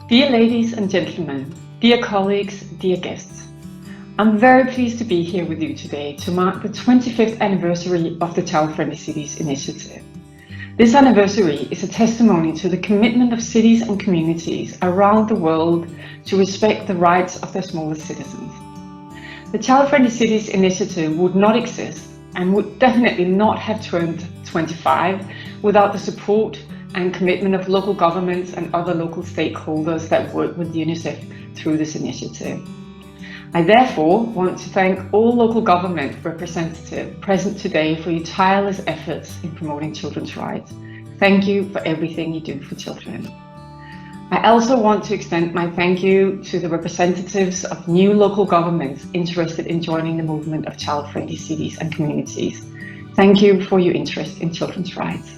Dear ladies and gentlemen, dear colleagues, dear guests, I'm very pleased to be here with you today to mark the 25th anniversary of the Child-Friendly Cities initiative. This anniversary is a testimony to the commitment of cities and communities around the world to respect the rights of their smallest citizens. The Child-Friendly Cities initiative would not exist and would definitely not have turned 25 without the support and commitment of local governments and other local stakeholders that work with UNICEF through this initiative. I therefore want to thank all local government representatives present today for your tireless efforts in promoting children's rights. Thank you for everything you do for children. I also want to extend my thank you to the representatives of new local governments interested in joining the movement of child-friendly cities and communities. Thank you for your interest in children's rights.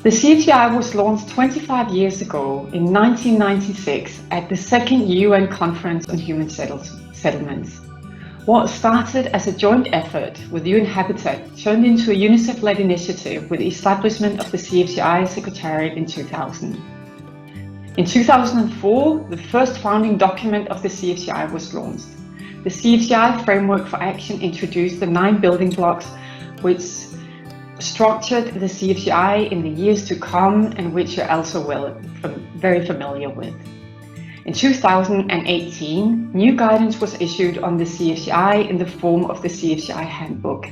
The CFCI was launched 25 years ago in 1996 at the second UN Conference on Human Settlements. What started as a joint effort with UN Habitat turned into a UNICEF-led initiative with the establishment of the CFCI Secretariat in 2000. In 2004, the first founding document of the CFCI was launched. The CFCI Framework for Action introduced the 9 building blocks which structured the CFCI in the years to come and which you're also very familiar with. In 2018, new guidance was issued on the CFCI in the form of the Cfci Handbook.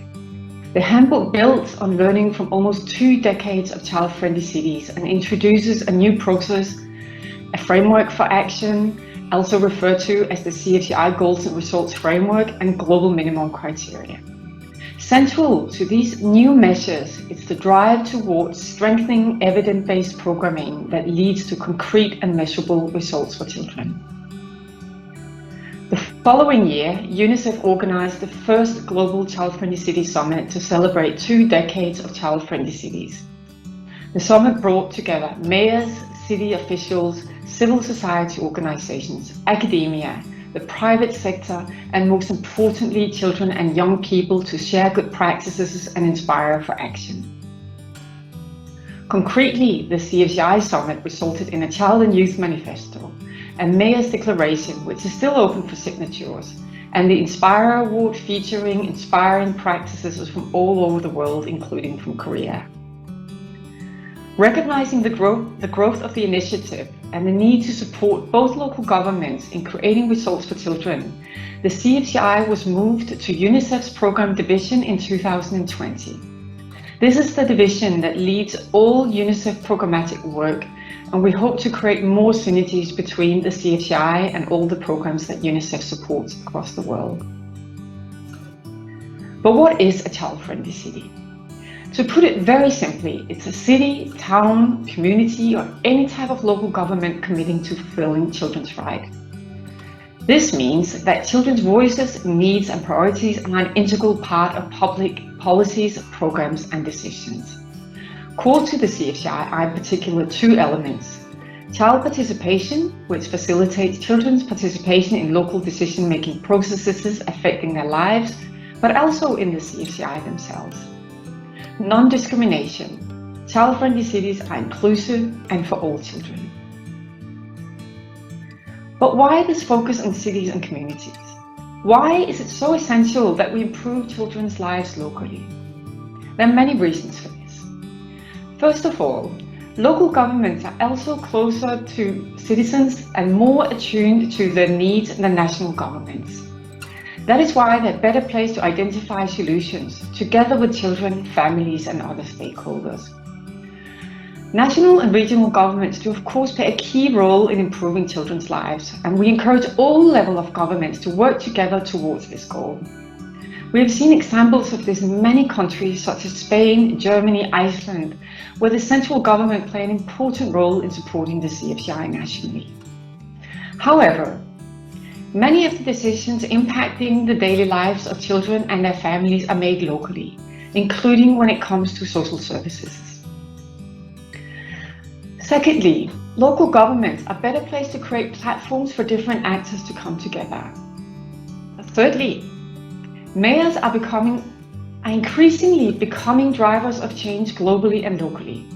The handbook builds on learning from almost 2 decades of child-friendly cities and introduces a new process, a framework for action, also referred to as the CFCI Goals and Results Framework and Global Minimum Criteria. Central to these new measures is the drive towards strengthening evidence-based programming that leads to concrete and measurable results for children. The following year, UNICEF organized the first Global Child-Friendly City Summit to celebrate 2 decades of child-friendly cities. The summit brought together mayors, city officials, civil society organizations, academia, the private sector, and most importantly, children and young people to share good practices and inspire for action. Concretely, the CFCI Summit resulted in a Child and Youth Manifesto, a Mayor's Declaration which is still open for signatures, and the Inspire Award featuring inspiring practices from all over the world, including from Korea. Recognizing the growth of the initiative and the need to support both local governments in creating results for children, the CFCI was moved to UNICEF's Program Division in 2020. This is the division that leads all UNICEF programmatic work, and we hope to create more synergies between the CFCI and all the programs that UNICEF supports across the world. But what is a child-friendly city? To put it very simply, it's a city, town, community, or any type of local government committing to fulfilling children's rights. This means that children's voices, needs, and priorities are an integral part of public policies, programs, and decisions. Core to the CFCI are in particular 2 elements: child participation, which facilitates children's participation in local decision-making processes affecting their lives, but also in the CFCI themselves. Non-discrimination. Child-friendly cities are inclusive and for all children. But why this focus on cities and communities? Why is it so essential that we improve children's lives locally? There are many reasons for this. First of all, local governments are also closer to citizens and more attuned to their needs than national governments. That is why they're better placed to identify solutions together with children, families, and other stakeholders. National and regional governments do of course play a key role in improving children's lives, and we encourage all levels of governments to work together towards this goal. We have seen examples of this in many countries such as Spain, Germany, Iceland, where the central government play an important role in supporting the CFCI nationally. However, many of the decisions impacting the daily lives of children and their families are made locally, including when it comes to social services. Secondly, local governments are better placed to create platforms for different actors to come together. Thirdly, mayors are increasingly becoming drivers of change globally and locally.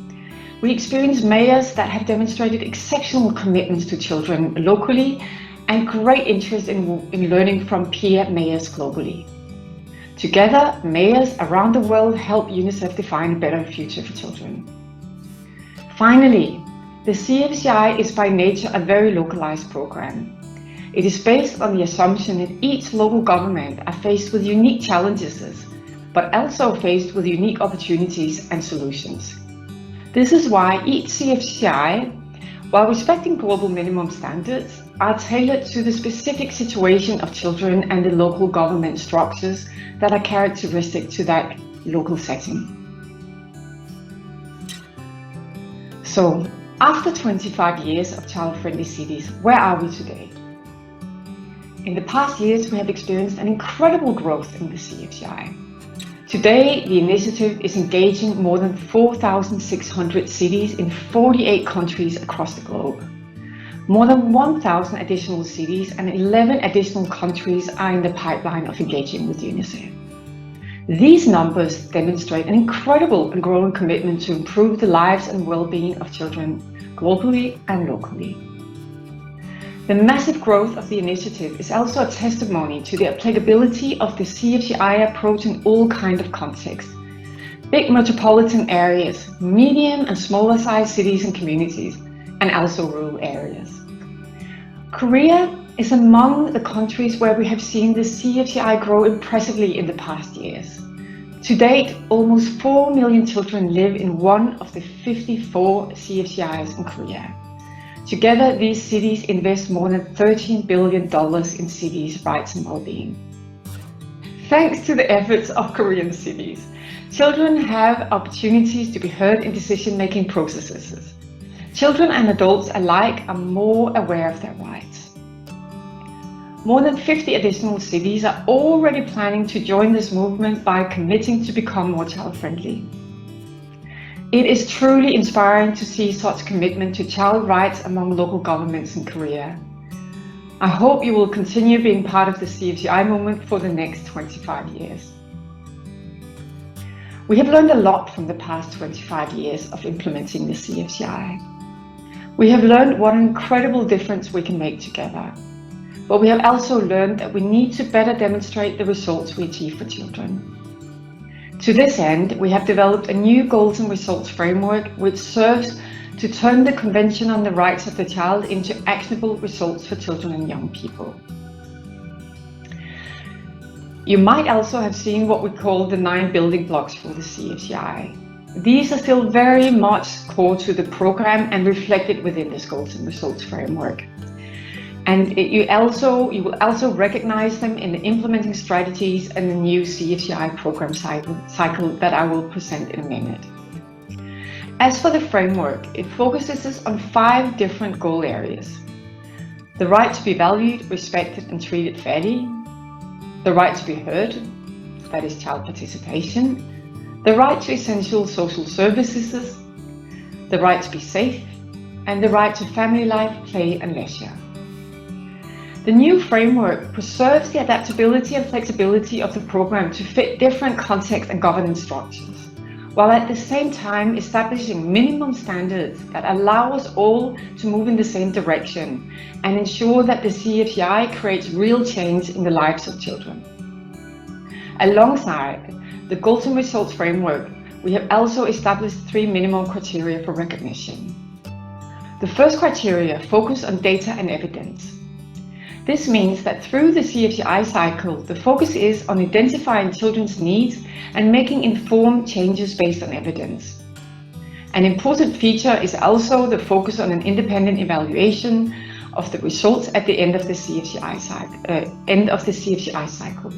we experience mayors that have demonstrated exceptional commitments to children locally and great interest in learning from peer mayors globally. Together, mayors around the world help UNICEF define a better future for children. Finally, the CFCI is by nature a very localized program. It is based on the assumption that each local government are faced with unique challenges, but also faced with unique opportunities and solutions. This is why each CFCI, while respecting global minimum standards, are tailored to the specific situation of children and the local government structures that are characteristic to that local setting. So, after 25 years of child-friendly cities, where are we today? In the past years, we have experienced an incredible growth in the CFCI. Today, the initiative is engaging more than 4,600 cities in 48 countries across the globe. More than 1,000 additional cities and 11 additional countries are in the pipeline of engaging with UNICEF. These numbers demonstrate an incredible and growing commitment to improve the lives and well-being of children globally and locally. The massive growth of the initiative is also a testimony to the applicability of the CFCI approach in all kinds of contexts. Big metropolitan areas, medium and smaller sized cities and communities, and also rural areas. Korea is among the countries where we have seen the CFCI grow impressively in the past years. To date, almost 4 million children live in one of the 54 CFCIs in Korea. Together, these cities invest more than $13 billion in cities' rights and well-being. Thanks to the efforts of Korean cities, children have opportunities to be heard in decision-making processes. Children and adults alike are more aware of their rights. More than 50 additional cities are already planning to join this movement by committing to become more child-friendly. It is truly inspiring to see such commitment to child rights among local governments in Korea. I hope you will continue being part of the CFCI movement for the next 25 years. We have learned a lot from the past 25 years of implementing the CFCI. We have learned what an incredible difference we can make together. But we have also learned that we need to better demonstrate the results we achieve for children. To this end, we have developed a new goals and results framework which serves to turn the Convention on the Rights of the Child into actionable results for children and young people. You might also have seen what we call the 9 building blocks for the CFCI. These are still very much core to the program and reflected within this goals and results framework. And you will also recognize them in the implementing strategies and the new CFCI program cycle that I will present in a minute. As for the framework, it focuses on 5 different goal areas. The right to be valued, respected and treated fairly. The right to be heard, that is child participation. The right to essential social services. The right to be safe. And the right to family life, play and leisure. The new framework preserves the adaptability and flexibility of the program to fit different contexts and governance structures, while at the same time establishing minimum standards that allow us all to move in the same direction and ensure that the CFCI creates real change in the lives of children. Alongside the goals and results framework, we have also established 3 minimum criteria for recognition. The first criteria focus on data and evidence. This means that through the CFCI cycle, the focus is on identifying children's needs and making informed changes based on evidence. An important feature is also the focus on an independent evaluation of the results at the end of the CFCI cycle.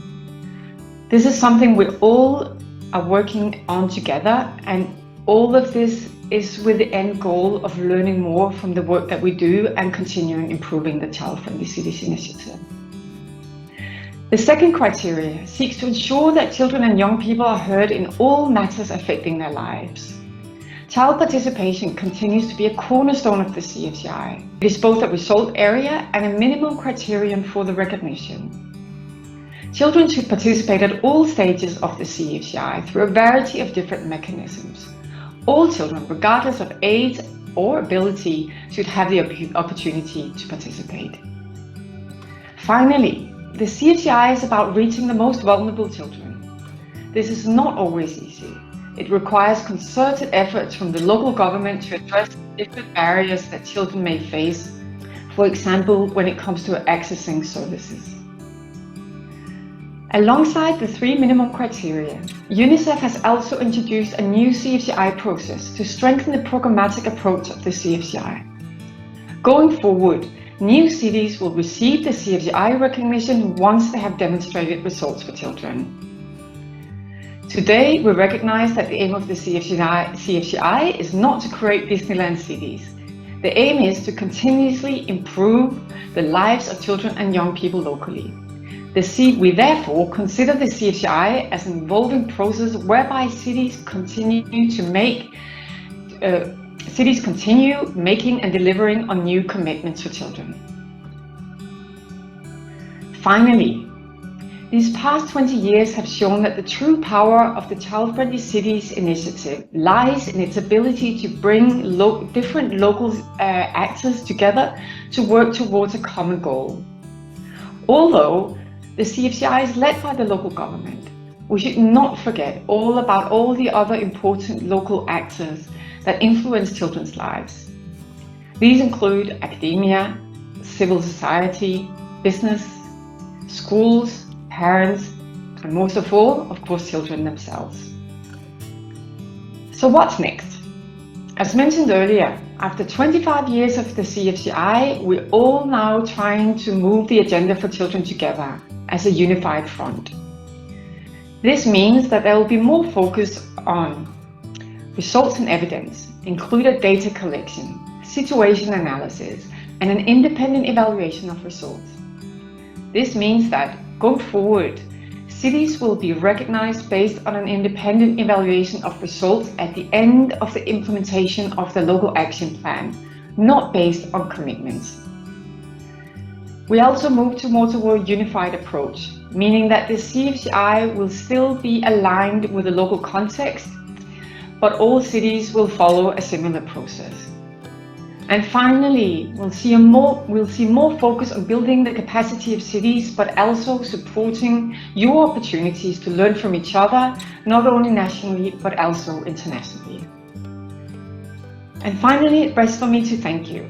This is something we all are working on together, and all of this is with the end goal of learning more from the work that we do and continuing improving the Child-Friendly Cities initiative. The second criteria seeks to ensure that children and young people are heard in all matters affecting their lives. Child participation continues to be a cornerstone of the CFCI. It is both a result area and a minimum criterion for the recognition. Children should participate at all stages of the CFCI through a variety of different mechanisms. All children, regardless of age or ability, should have the opportunity to participate. Finally, the CFCI is about reaching the most vulnerable children. This is not always easy. It requires concerted efforts from the local government to address different barriers that children may face, for example, when it comes to accessing services. Alongside the 3 minimum criteria, UNICEF has also introduced a new CFCI process to strengthen the programmatic approach of the CFCI. Going forward, new cities will receive the CFCI recognition once they have demonstrated results for children. Today, we recognize that the aim of the CFCI is not to create Disneyland cities. The aim is to continuously improve the lives of children and young people locally. We therefore consider the CFCI as an evolving process whereby cities continue making and delivering on new commitments for children. Finally, these past 20 years have shown that the true power of the Child-Friendly Cities initiative lies in its ability to bring different local actors together to work towards a common goal. Although the CFCI is led by the local government, we should not forget all about all the other important local actors that influence children's lives. These include academia, civil society, business, schools, parents, and most of all, of course, children themselves. So what's next? As mentioned earlier, after 25 years of the CFCI, we're all now trying to move the agenda for children together as a unified front. This means that there will be more focus on results and evidence, including data collection, situation analysis, and an independent evaluation of results. This means that, going forward, cities will be recognized based on an independent evaluation of results at the end of the implementation of the local action plan, not based on commitments. We also move more toward a unified approach, meaning that the CFCI will still be aligned with the local context, but all cities will follow a similar process. And finally, we'll see more focus on building the capacity of cities, but also supporting your opportunities to learn from each other, not only nationally, but also internationally. And finally, it rests for me to thank you.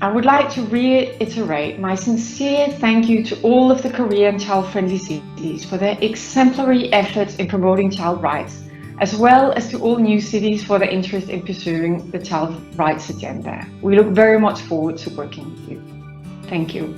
I would like to reiterate my sincere thank you to all of the Korean child-friendly cities for their exemplary efforts in promoting child rights, as well as to all new cities for their interest in pursuing the child rights agenda. We look very much forward to working with you. Thank you.